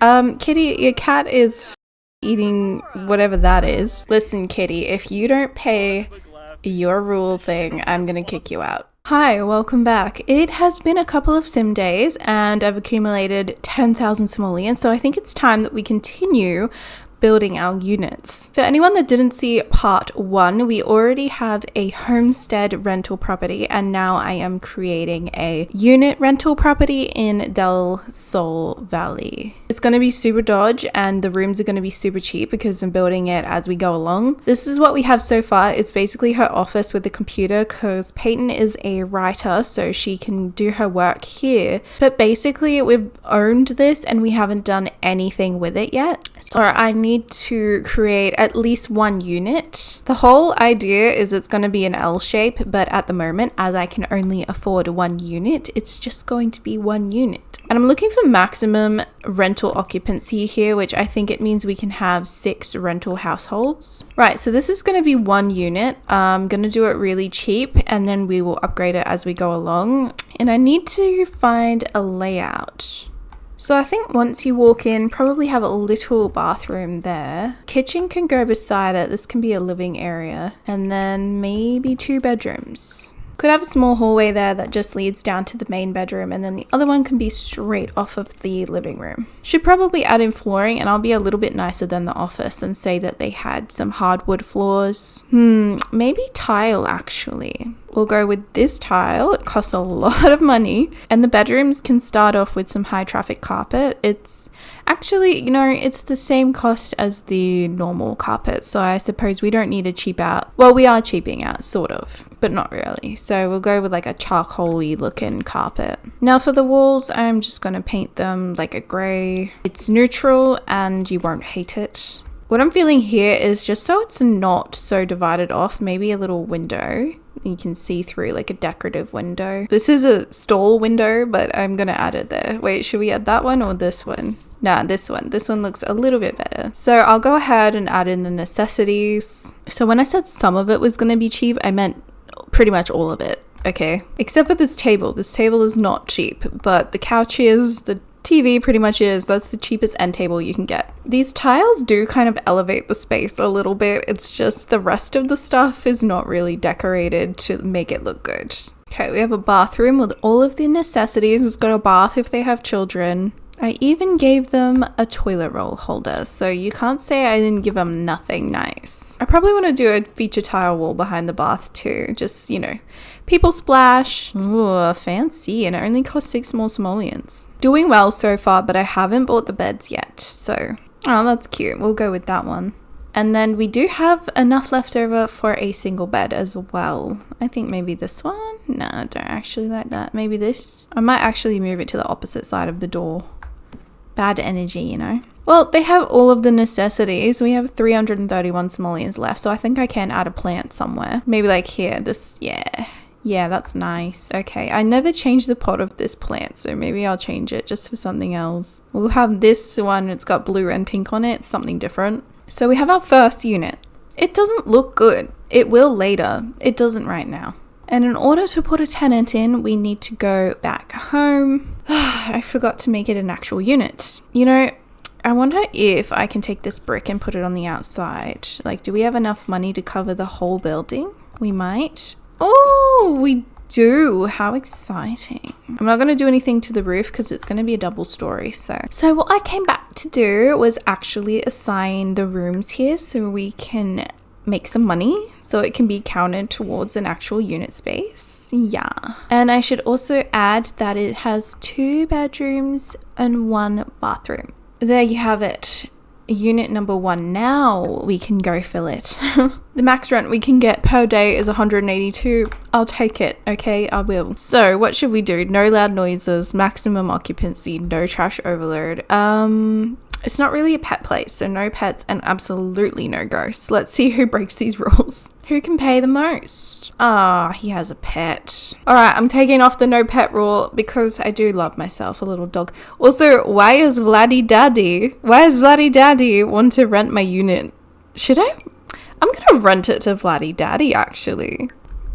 Kitty, your cat is eating whatever that is. Listen, Kitty, if you don't pay your rule thing, I'm gonna kick you out. Hi, welcome back. It has been a couple of sim days and I've accumulated 10,000 simoleons, so I think it's time that we continue building our units. For anyone that didn't see part 1, we already have a homestead rental property and now I am creating a unit rental property in Del Sol Valley. It's going to be super dodge and the rooms are going to be super cheap because I'm building it as we go along. This is what we have so far. It's basically her office with the computer because Peyton is a writer so she can do her work here. But basically we've owned this and we haven't done anything with it yet. So I need to create at least one unit. The whole idea is it's going to be an L shape, but at the moment, as I can only afford one unit, it's just going to be one unit. And I'm looking for maximum rental occupancy here, which I think it means we can have 6 rental households. Right, so this is going to be one unit. I'm going to do it really cheap and then we will upgrade it as we go along. And I need to find a layout. So I think once you walk in, probably have a little bathroom there. Kitchen can go beside it. This can be a living area. And then maybe 2 bedrooms. Could have a small hallway there that just leads down to the main bedroom, and then the other one can be straight off of the living room. Should probably add in flooring, and I'll be a little bit nicer than the office and say that they had some hardwood floors. Maybe tile actually. We'll go with this tile. It costs a lot of money. And the bedrooms can start off with some high traffic carpet. It's actually, it's the same cost as the normal carpet. So I suppose we don't need to cheap out. Well, we are cheaping out, sort of, but not really. So we'll go with like a charcoal-y looking carpet. Now for the walls, I'm just going to paint them like a grey. It's neutral and you won't hate it. What I'm feeling here is just so it's not so divided off, maybe a little window. You can see through like a decorative window. This is a stall window, but I'm gonna add it there. Wait, should we add that one or this one? Nah, this one. This one looks a little bit better. So I'll go ahead and add in the necessities. So when I said some of it was gonna be cheap, I meant pretty much all of it. Okay, except for this table. This table is not cheap, but the couch is, the TV pretty much is. That's the cheapest end table you can get. These tiles do kind of elevate the space a little bit. It's just the rest of the stuff is not really decorated to make it look good. Okay, we have a bathroom with all of the necessities. It's got a bath if they have children. I even gave them a toilet roll holder, so you can't say I didn't give them nothing nice. I probably want to do a feature tile wall behind the bath too, just, people splash. Ooh, fancy, and it only costs 6 more simoleons. Doing well so far, but I haven't bought the beds yet, so, oh, that's cute. We'll go with that one. And then we do have enough left over for a single bed as well. I think maybe this one? No, I don't actually like that. Maybe this? I might actually move it to the opposite side of the door. Bad energy, Well, they have all of the necessities. We have 331 simoleons left, so I think I can add a plant somewhere. Maybe like here, this, yeah, that's nice. Okay, I never changed the pot of this plant, so maybe I'll change it just for something else. We'll have this one, it's got blue and pink on it, something different. So we have our first unit. It doesn't look good. It will later. It doesn't right now. And in order to put a tenant in, we need to go back home. I forgot to make it an actual unit. I wonder if I can take this brick and put it on the outside. Like, do we have enough money to cover the whole building? We might. Oh, we do. How exciting. I'm not going to do anything to the roof because it's going to be a double story. So what I came back to do was actually assign the rooms here so we can make some money so it can be counted towards an actual unit space. Yeah. And I should also add that it has 2 bedrooms and 1 bathroom. There you have it. Unit number 1. Now we can go fill it. The max rent we can get per day is 182. I'll take it. Okay, I will. So what should we do? No loud noises, maximum occupancy, no trash overload. It's not really a pet place, so no pets and absolutely no ghosts. Let's see who breaks these rules. Who can pay the most? Ah, he has a pet. All right, I'm taking off the no pet rule because I do love myself a little dog. Also, why is Vladdy Daddy want to rent my unit? Should I? I'm gonna rent it to Vladdy Daddy actually.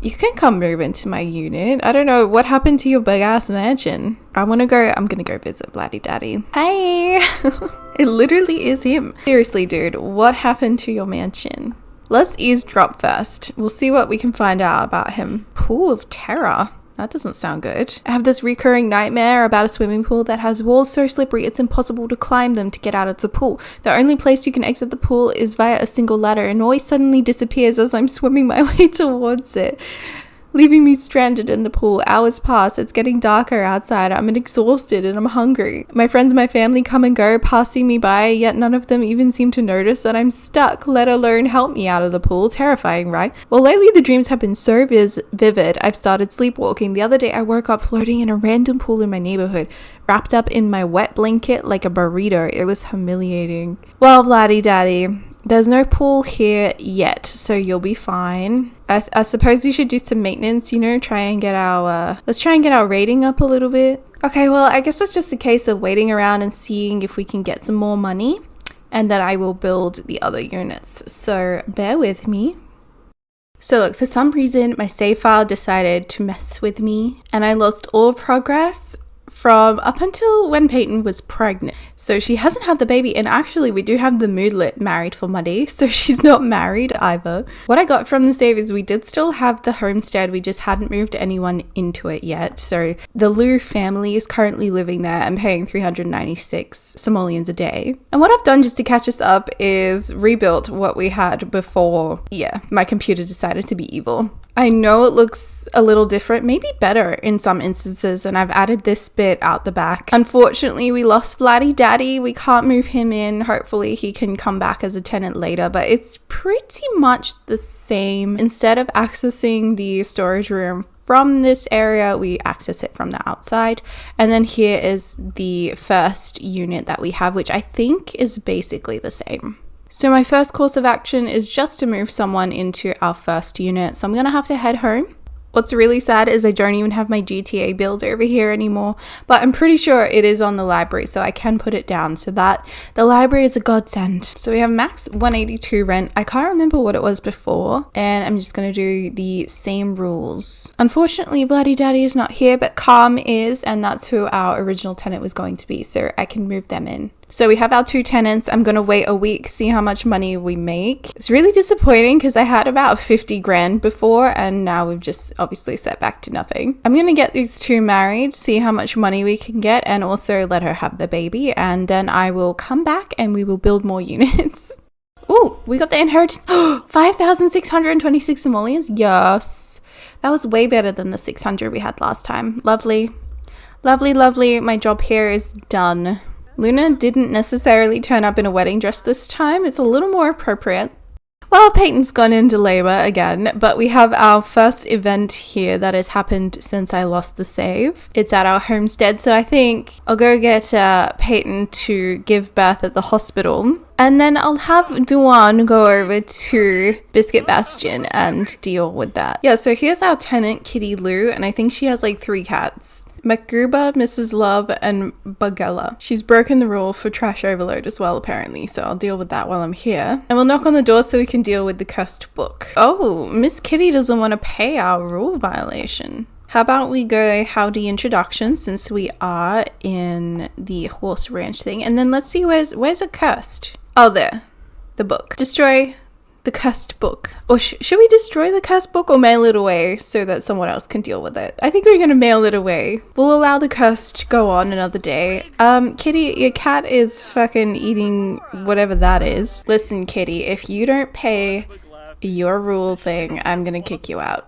You can come move into my unit. I don't know what happened to your big ass mansion. I'm gonna go visit Bloody Daddy. Hey! It literally is him. Seriously, dude, what happened to your mansion? Let's eavesdrop first. We'll see what we can find out about him. Pool of Terror. That doesn't sound good. I have this recurring nightmare about a swimming pool that has walls so slippery it's impossible to climb them to get out of the pool. The only place you can exit the pool is via a single ladder and always suddenly disappears as I'm swimming my way towards it, leaving me stranded in the pool. Hours pass, it's getting darker outside, I'm exhausted and I'm hungry. My friends and my family come and go, passing me by, yet none of them even seem to notice that I'm stuck, let alone help me out of the pool. Terrifying, right? Well, lately the dreams have been so vivid, I've started sleepwalking. The other day I woke up floating in a random pool in my neighborhood, wrapped up in my wet blanket like a burrito. It was humiliating. Well, Bloody Daddy, there's no pool here yet, so you'll be fine. I suppose we should do some maintenance, you know, let's try and get our rating up a little bit. Okay, well, I guess it's just a case of waiting around and seeing if we can get some more money, and then I will build the other units. So bear with me. So look, for some reason, my save file decided to mess with me, and I lost all progress from up until when Peyton was pregnant. So she hasn't had the baby, and actually we do have the moodlet married for money, so she's not married either. What I got from the save is we did still have the homestead, we just hadn't moved anyone into it yet. So the Liu family is currently living there and paying 396 simoleons a day. And what I've done just to catch us up is rebuilt what we had before, my computer decided to be evil. I know it looks a little different, maybe better in some instances, and I've added this bit out the back. Unfortunately, we lost Bloody Daddy. We can't move him in. Hopefully he can come back as a tenant later, but it's pretty much the same. Instead of accessing the storage room from this area, we access it from the outside. And then here is the first unit that we have, which I think is basically the same. So my first course of action is just to move someone into our first unit. So I'm going to have to head home. What's really sad is I don't even have my GTA build over here anymore, but I'm pretty sure it is on the library, so I can put it down. So that the library is a godsend. So we have max 182 rent. I can't remember what it was before, and I'm just going to do the same rules. Unfortunately, Bloody Daddy is not here, but Calm is, and that's who our original tenant was going to be, so I can move them in. So we have our two tenants. I'm going to wait a week, see how much money we make. It's really disappointing because I had about 50 grand before, and now we've just obviously set back to nothing. I'm going to get these two married, see how much money we can get, and also let her have the baby. And then I will come back and we will build more units. Ooh, we got the inheritance. 5,626 simoleons. Yes. That was way better than the 600 we had last time. Lovely. Lovely, lovely. My job here is done. Luna didn't necessarily turn up in a wedding dress this time. It's a little more appropriate. Well, Peyton's gone into labor again, but we have our first event here that has happened since I lost the save. It's at our homestead, so I think I'll go get Peyton to give birth at the hospital. And then I'll have Duan go over to Biscuit Bastion and deal with that. Yeah, so here's our tenant, Kitty Lou, and I think she has like 3 cats. Makuba, Mrs. Love, and Bugella. She's broken the rule for trash overload as well, apparently, so I'll deal with that while I'm here. And we'll knock on the door so we can deal with the cursed book. Oh, Miss Kitty doesn't want to pay our rule violation. How about we go howdy introduction since we are in the horse ranch thing, and then let's see where's it cursed? Oh, there. The book. Destroy the cursed book. Or should we destroy the cursed book or mail it away so that someone else can deal with it? I think we're gonna mail it away. We'll allow the curse to go on another day. Kitty, your cat is fucking eating whatever that is. Listen, Kitty, if you don't pay your rule thing, I'm gonna kick you out.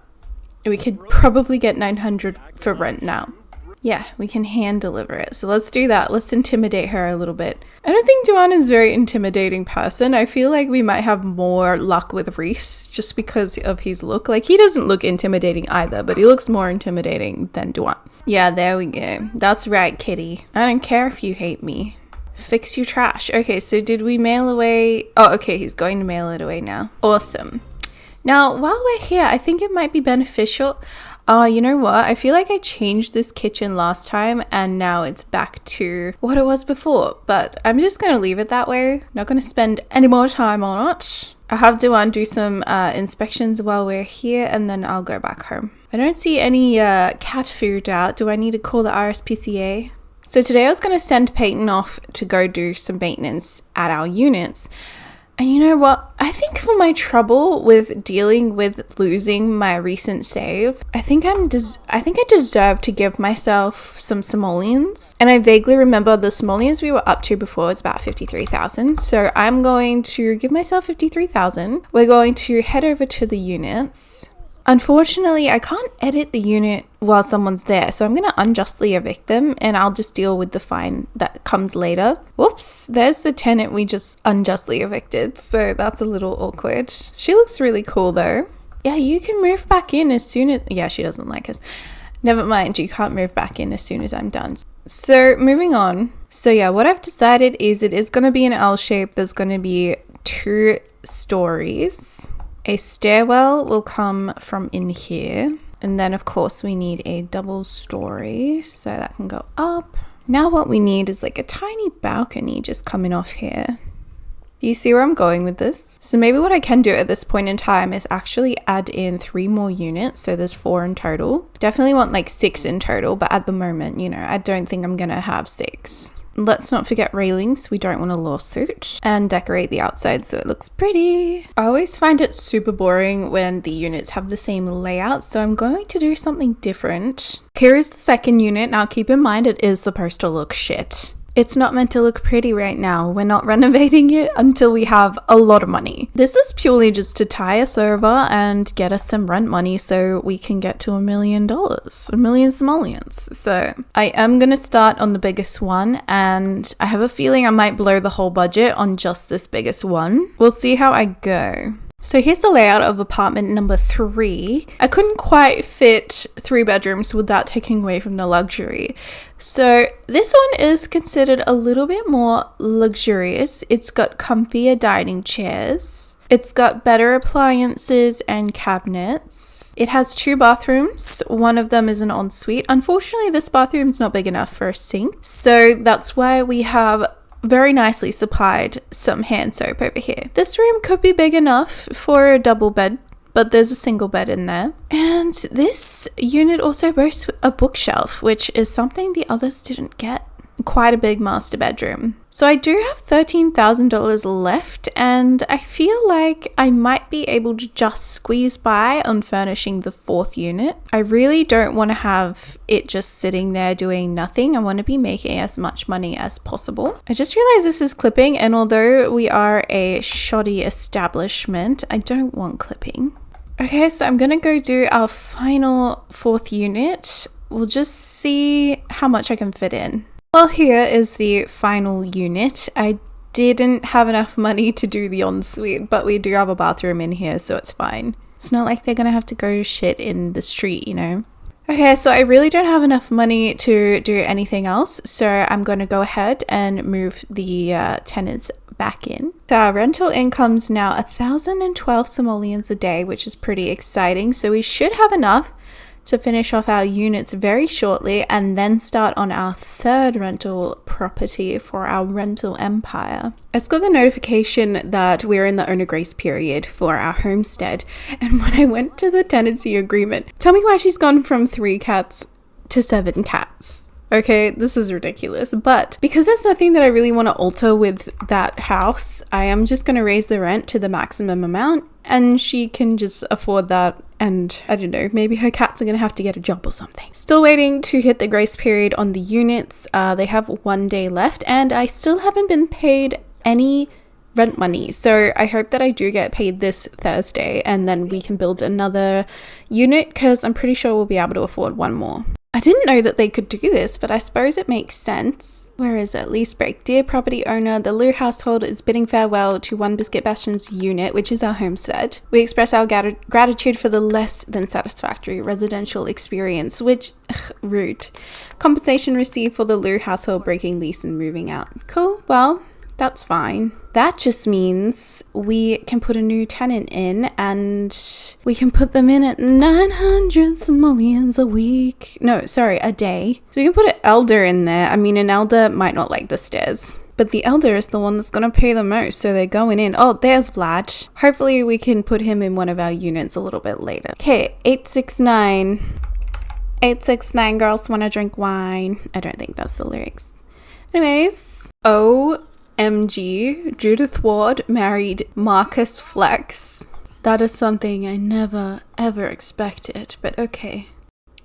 We could probably get 900 for rent now. Yeah, we can hand deliver it. So let's do that. Let's intimidate her a little bit. I don't think Duan is a very intimidating person. I feel like we might have more luck with Reese just because of his look. Like, he doesn't look intimidating either, but he looks more intimidating than Duan. Yeah, there we go. That's right, Kitty. I don't care if you hate me. Fix your trash. Okay, so did we mail away? Oh, okay, he's going to mail it away now. Awesome. Now, while we're here, I think it might be beneficial. You know what? I feel like I changed this kitchen last time and now it's back to what it was before. But I'm just going to leave it that way. Not going to spend any more time on it. I'll have Duan do some inspections while we're here, and then I'll go back home. I don't see any cat food out. Do I need to call the RSPCA? So today I was going to send Peyton off to go do some maintenance at our units. And you know what? I think for my trouble with dealing with losing my recent save, I think I deserve to give myself some simoleons. And I vaguely remember the simoleons we were up to before was about 53,000. So I'm going to give myself 53,000. We're going to head over to the units. Unfortunately, I can't edit the unit while someone's there, so I'm going to unjustly evict them, and I'll just deal with the fine that comes later. Whoops, there's the tenant we just unjustly evicted, so that's a little awkward. She looks really cool though. Yeah, you can move back in as soon as... Yeah, she doesn't like us. Never mind, you can't move back in as soon as I'm done. So moving on. So yeah, what I've decided is it is going to be an L shape. There's going to be 2 stories. A stairwell will come from in here. And then of course we need a double story so that can go up. Now what we need is like a tiny balcony just coming off here. Do you see where I'm going with this? So maybe what I can do at this point in time is actually add in 3 more units. So there's 4 in total. Definitely want like 6 in total, but at the moment, you know, I don't think I'm gonna have 6. Let's not forget railings, we don't want a lawsuit, and decorate the outside so it looks pretty. I always find it super boring when the units have the same layout, so I'm going to do something different. Here is the second unit. Now keep in mind it is supposed to look shit. It's not meant to look pretty right now. We're not renovating it until we have a lot of money. This is purely just to tie us over and get us some rent money so we can get to $1 million, $1 million simoleons. So I am going to start on the biggest one, and I have a feeling I might blow the whole budget on just this biggest one. We'll see how I go. So here's the layout of apartment number 3. I couldn't quite fit 3 bedrooms without taking away from the luxury. So this one is considered a little bit more luxurious. It's got comfier dining chairs. It's got better appliances and cabinets. It has 2 bathrooms. One of them is an ensuite. Unfortunately, this bathroom is not big enough for a sink. So that's why we have very nicely supplied some hand soap over here. This room could be big enough for a double bed, but there's a single bed in there. And this unit also boasts a bookshelf, which is something the others didn't get. Quite a big master bedroom. So I do have $13,000 left, and I feel like I might be able to just squeeze by on furnishing the 4th unit. I really don't want to have it just sitting there doing nothing. I want to be making as much money as possible. I just realized this is clipping, and although we are a shoddy establishment, I don't want clipping. Okay, so I'm gonna go do our final 4th unit. We'll just see how much I can fit in. Well, here is the final unit. I didn't have enough money to do the ensuite, but we do have a bathroom in here, so it's fine. It's not like they're gonna have to go shit in the street, you know? Okay, so I really don't have enough money to do anything else, so I'm going to go ahead and move the tenants back in. So our rental income's now 1,012 simoleons a day, which is pretty exciting. So we should have enough to finish off our units very shortly and then start on our 3rd rental property for our rental empire. I just got the notification that we're in the owner grace period for our homestead, and when I went to the tenancy agreement, tell me why she's gone from 3 cats to 7 cats. Okay, this is ridiculous, but because there's nothing that I really want to alter with that house, I am just going to raise the rent to the maximum amount, and she can just afford that. And I don't know, maybe her cats are going to have to get a job or something. Still waiting to hit the grace period on the units. They have 1 day left, and I still haven't been paid any rent money. So I hope that I do get paid this Thursday, and then we can build another unit, because I'm pretty sure we'll be able to afford 1 more. I didn't know that they could do this, but I suppose it makes sense. Where is it? Lease break. Dear property owner, the Liu household is bidding farewell to One Biscuit Bastion's unit, which is our homestead. We express our gratitude for the less than satisfactory residential experience, which, rude. Compensation received for the Liu household breaking lease and moving out. Cool, well, that's fine. That just means we can put a new tenant in, and we can put them in at 900 simoleons a week. No, sorry, a day. So we can put an elder in there. I mean, an elder might not like the stairs. But the elder is the one that's gonna pay the most, so they're going in. Oh, there's Vlad. Hopefully we can put him in one of our units a little bit later. Okay, 869. 869 girls wanna drink wine. I don't think that's the lyrics. Anyways, OMG, Judith Ward married Marcus Flex. That is something I never ever expected, but okay.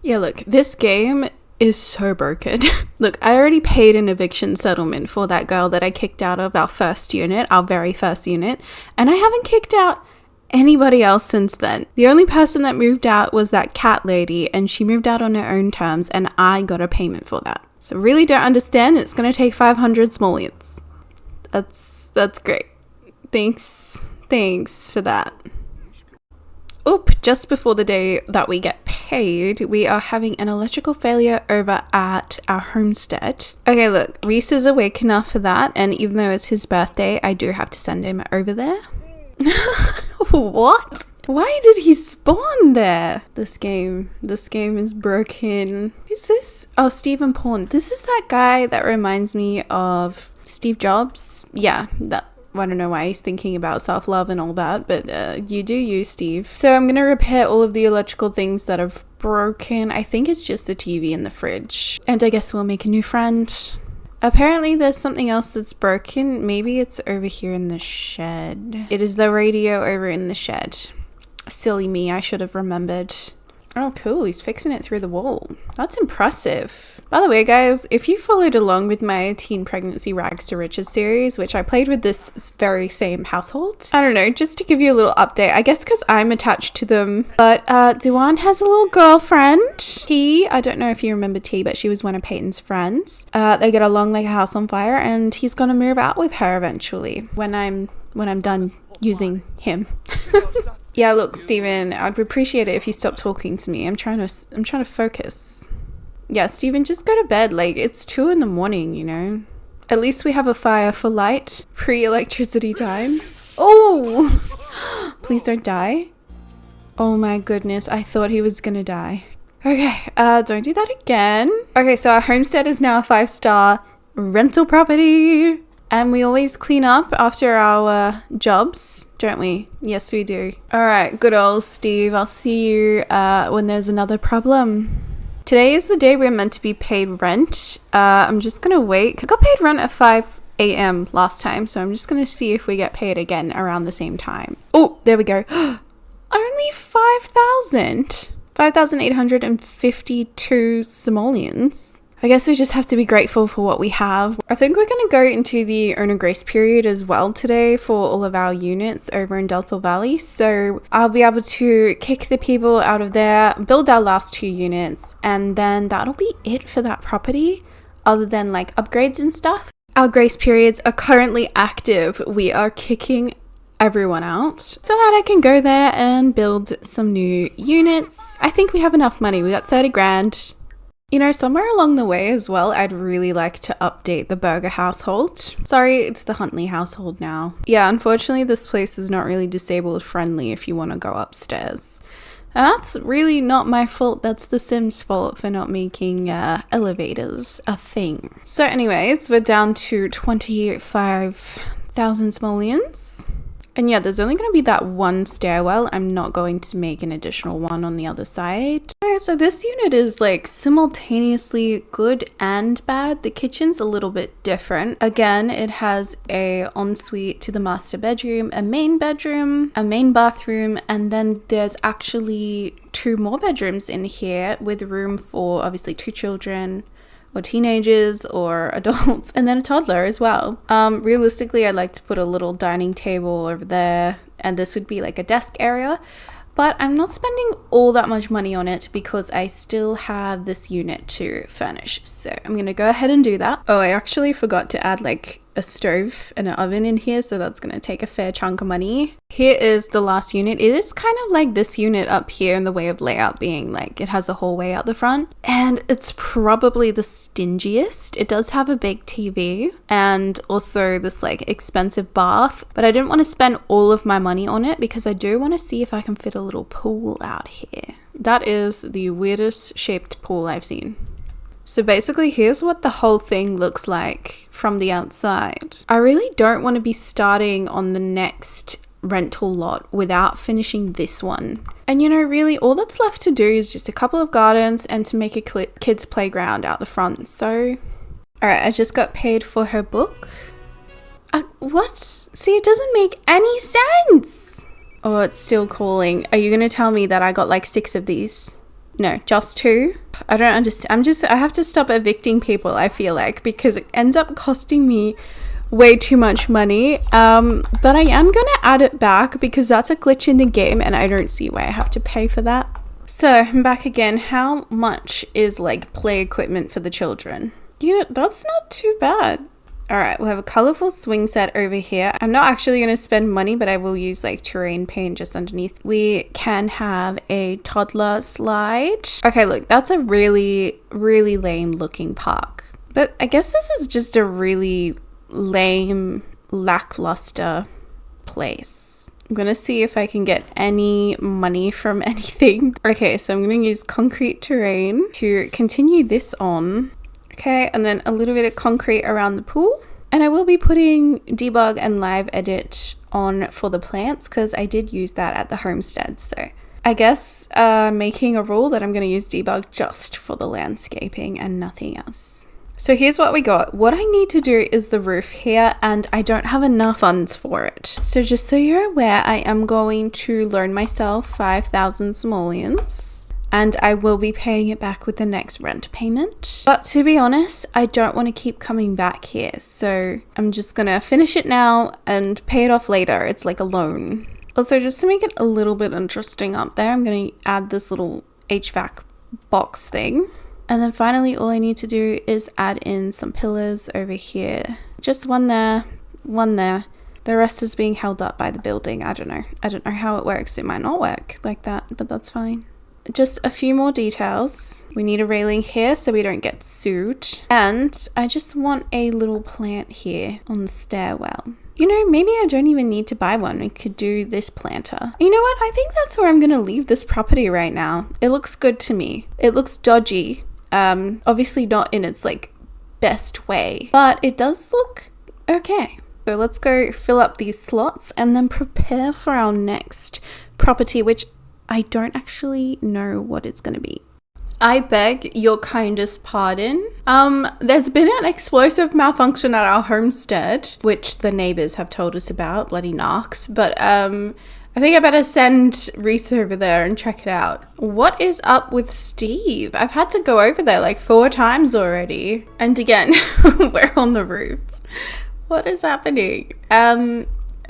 Yeah, look, this game is so broken. Look, I already paid an eviction settlement for that girl that I kicked out of our first unit, our very first unit, and I haven't kicked out anybody else since then. The only person that moved out was that cat lady, and she moved out on her own terms, and I got a payment for that. So really don't understand. It's gonna take 500 simoleons. That's great. Thanks for that. Oop, just before the day that we get paid, we are having an electrical failure over at our homestead. Okay, look, Reese is awake enough for that, and even though it's his birthday, I do have to send him over there. What? Why did he spawn there? This game is broken. Who's this? Oh, Stephen Pawn. This is that guy that reminds me of Steve Jobs. Yeah, that. I don't know why he's thinking about self-love and all that, but you do you, Steve. So I'm gonna repair all of the electrical things that have broken. I think it's just the TV and the fridge. And I guess we'll make a new friend. Apparently there's something else that's broken. Maybe it's over here in the shed. It is the radio over in the shed. Silly me, I should have remembered. Oh, cool. He's fixing it through the wall. That's impressive. By the way, guys, if you followed along with my Teen Pregnancy Rags to Riches series, which I played with this very same household, I don't know, just to give you a little update, I guess because I'm attached to them. But Duan has a little girlfriend. T, I don't know if you remember T, but she was one of Peyton's friends. They get along like a house on fire, and he's gonna move out with her eventually when I'm done using him. Yeah, look, Steven, I'd appreciate it if you stopped talking to me. I'm trying to focus. Yeah, Steven, just go to bed. Like, it's 2 a.m, you know. At least we have a fire for light. Pre-electricity times. Oh! Please don't die. Oh my goodness, I thought he was gonna die. Okay, don't do that again. Okay, so our homestead is now a 5-star rental property. And we always clean up after our jobs, don't we? Yes, we do. All right, good old Steve. I'll see you when there's another problem. Today is the day we're meant to be paid rent. I'm just going to wait. I got paid rent at 5 a.m. last time, so I'm just going to see if we get paid again around the same time. Oh, there we go. Only 5,000. 5,852 simoleons. I guess we just have to be grateful for what we have. I think we're going to go into the owner grace period as well today for all of our units over in Del Sol Valley. So I'll be able to kick the people out of there, build our last 2 units, and then that'll be it for that property other than like upgrades and stuff. Our grace periods are currently active. We are kicking everyone out so that I can go there and build some new units. I think we have enough money. We got 30 grand. You know, somewhere along the way as well, I'd really like to update the Burger household. Sorry, it's the Huntley household now. Yeah, unfortunately, this place is not really disabled friendly if you want to go upstairs. And that's really not my fault. That's the Sims' fault for not making elevators a thing. So anyways, we're down to 25,000 simoleons. And yeah, there's only going to be that one stairwell. I'm not going to make an additional one on the other side. Okay, so this unit is like simultaneously good and bad. The kitchen's a little bit different. Again, it has a ensuite to the master bedroom, a main bedroom, a main bathroom, and then there's actually 2 more bedrooms in here with room for obviously 2 children, or teenagers or adults, and then a toddler as well. Realistically, I'd like to put a little dining table over there, and this would be like a desk area, but I'm not spending all that much money on it because I still have this unit to furnish. So I'm gonna go ahead and do that. Oh, I actually forgot to add like a stove and an oven in here, so that's gonna take a fair chunk of money. Here is the last unit. It is kind of like this unit up here in the way of layout, being like it has a hallway out the front, and it's probably the stingiest. It does have a big TV and also this like expensive bath, but I didn't want to spend all of my money on it because I do want to see if I can fit a little pool out here. That is the weirdest shaped pool I've seen. So basically, here's what the whole thing looks like from the outside. I really don't want to be starting on the next rental lot without finishing this one. And you know, really all that's left to do is just a couple of gardens and to make a kids playground out the front. So all right, I just got paid for her book. What? See, it doesn't make any sense. Oh, it's still calling. Are you gonna tell me that I got like 6 of these? No, just 2. I don't understand. I have to stop evicting people, I feel like, because it ends up costing me way too much money. But I am gonna add it back because that's a glitch in the game and I don't see why I have to pay for that. So I'm back again. How much is like play equipment for the children? You know, that's not too bad. All right, we'll have a colorful swing set over here. I'm not actually going to spend money, but I will use like terrain paint just underneath. We can have a toddler slide. Okay, look, that's a really, really lame looking park. But I guess this is just a really lame, lackluster place. I'm going to see if I can get any money from anything. Okay, so I'm going to use concrete terrain to continue this on. Okay, and then a little bit of concrete around the pool. And I will be putting debug and live edit on for the plants because I did use that at the homestead. So I guess making a rule that I'm going to use debug just for the landscaping and nothing else. So here's what we got. What I need to do is the roof here and I don't have enough funds for it. So just so you're aware, I am going to loan myself 5,000 simoleons. And I will be paying it back with the next rent payment. But to be honest, I don't want to keep coming back here. So I'm just going to finish it now and pay it off later. It's like a loan. Also, just to make it a little bit interesting up there, I'm going to add this little HVAC box thing. And then finally, all I need to do is add in some pillars over here. Just one there, one there. The rest is being held up by the building. I don't know. I don't know how it works. It might not work like that, but that's fine. Just a few more details. We need a railing here so we don't get sued. And I just want a little plant here on the stairwell. You know, maybe I don't even need to buy one. We could do this planter. You know what? I think that's where I'm going to leave this property right now. It looks good to me. It looks dodgy. Obviously not in its like best way, but it does look okay. So let's go fill up these slots and then prepare for our next property, which I don't actually know what it's going to be. I beg your kindest pardon. There's been an explosive malfunction at our homestead, which the neighbors have told us about, bloody narcs. But I think I better send Reese over there and check it out. What is up with Steve? I've had to go over there like 4 times already. And again, we're on the roof. What is happening?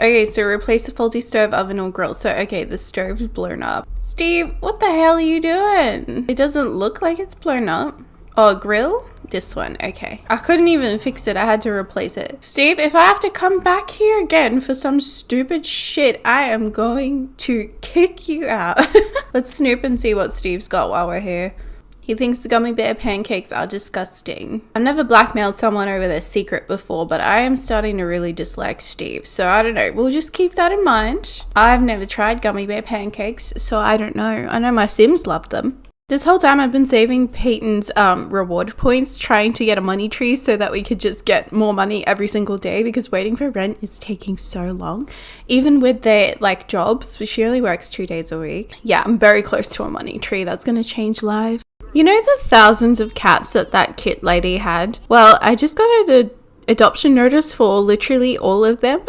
Okay, so replace the faulty stove, oven, or grill. So, okay, the stove's blown up. Steve, what the hell are you doing? It doesn't look like it's blown up. Oh, grill? This one, okay. I couldn't even fix it. I had to replace it. Steve, if I have to come back here again for some stupid shit, I am going to kick you out. Let's snoop and see what Steve's got while we're here. He thinks the gummy bear pancakes are disgusting. I've never blackmailed someone over their secret before, but I am starting to really dislike Steve. So I don't know. We'll just keep that in mind. I've never tried gummy bear pancakes, so I don't know. I know my Sims love them. This whole time I've been saving Peyton's reward points, trying to get a money tree so that we could just get more money every single day because waiting for rent is taking so long. Even with their like jobs, she only works 2 days a week. Yeah, I'm very close to a money tree. That's going to change lives. You know the thousands of cats that kit lady had? Well, I just got an adoption notice for literally all of them.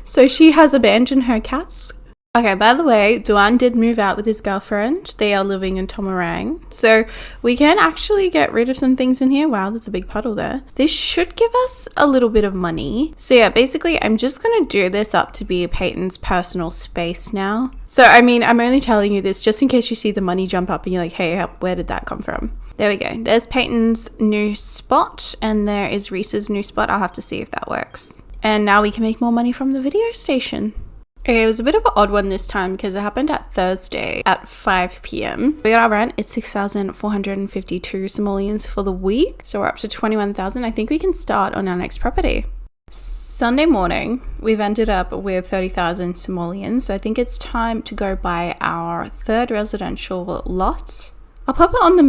So she has abandoned her cats. Okay, by the way, Duan did move out with his girlfriend. They are living in Tomarang. So we can actually get rid of some things in here. Wow, there's a big puddle there. This should give us a little bit of money. So yeah, basically I'm just going to do this up to be Peyton's personal space now. So I mean, I'm only telling you this just in case you see the money jump up and you're like, hey, where did that come from? There we go. There's Peyton's new spot and there is Reese's new spot. I'll have to see if that works. And now we can make more money from the video station. Okay, it was a bit of an odd one this time because it happened at Thursday at 5 p.m. We got our rent. It's 6,452 simoleons for the week. So we're up to 21,000. I think we can start on our next property. Sunday morning, we've ended up with 30,000 simoleons. So I think it's time to go buy our third residential lot. I'll pop it on the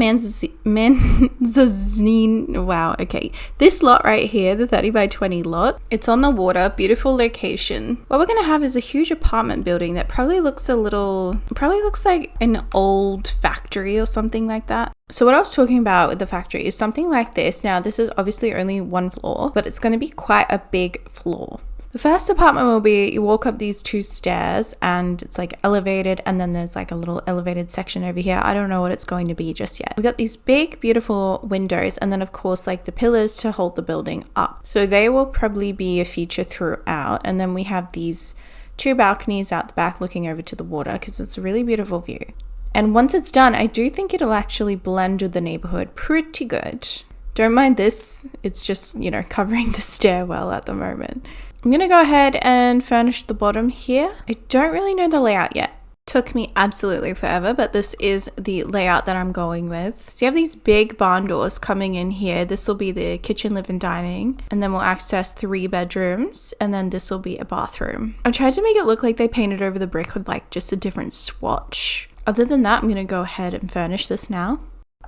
mezzanine. Wow, okay. This lot right here, the 30 by 20 lot, it's on the water, beautiful location. What we're gonna have is a huge apartment building that probably looks like an old factory or something like that. So what I was talking about with the factory is something like this. Now, this is obviously only one floor, but it's gonna be quite a big floor. The first apartment will be, you walk up these 2 stairs and it's like elevated, and then there's like a little elevated section over here. I don't know what it's going to be just yet. We got these big, beautiful windows, and then of course like the pillars to hold the building up. So they will probably be a feature throughout. And then we have these 2 balconies out the back looking over to the water because it's a really beautiful view. And once it's done, I do think it'll actually blend with the neighborhood pretty good. Don't mind this, it's just, you know, covering the stairwell at the moment. I'm gonna go ahead and furnish the bottom here. I don't really know the layout yet. Took me absolutely forever, but this is the layout that I'm going with. So you have these big barn doors coming in here. This will be the kitchen, living, dining, and then we'll access 3 bedrooms, and then this will be a bathroom. I tried to make it look like they painted over the brick with like just a different swatch. Other than that, I'm gonna go ahead and furnish this now.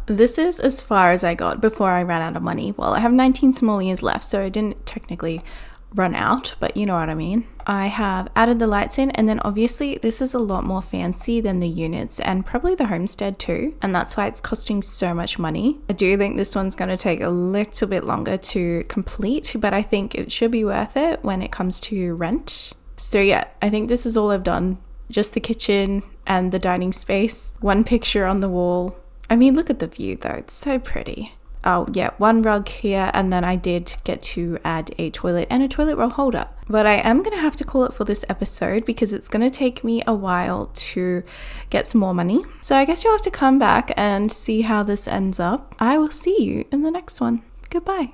This is as far as I got before I ran out of money. Well, I have 19 simoleons left, so I didn't technically run out, but you know what I mean. I have added the lights in, and then obviously this is a lot more fancy than the units and probably the homestead too, and that's why it's costing so much money. I do think this one's going to take a little bit longer to complete, but I think it should be worth it when it comes to rent. So yeah, I think this is all I've done. Just the kitchen and the dining space, 1 picture on the wall. I mean, look at the view though, it's so pretty. Oh yeah, 1 rug here, and then I did get to add a toilet and a toilet roll holder. But I am going to have to call it for this episode because it's going to take me a while to get some more money. So I guess you'll have to come back and see how this ends up. I will see you in the next one. Goodbye.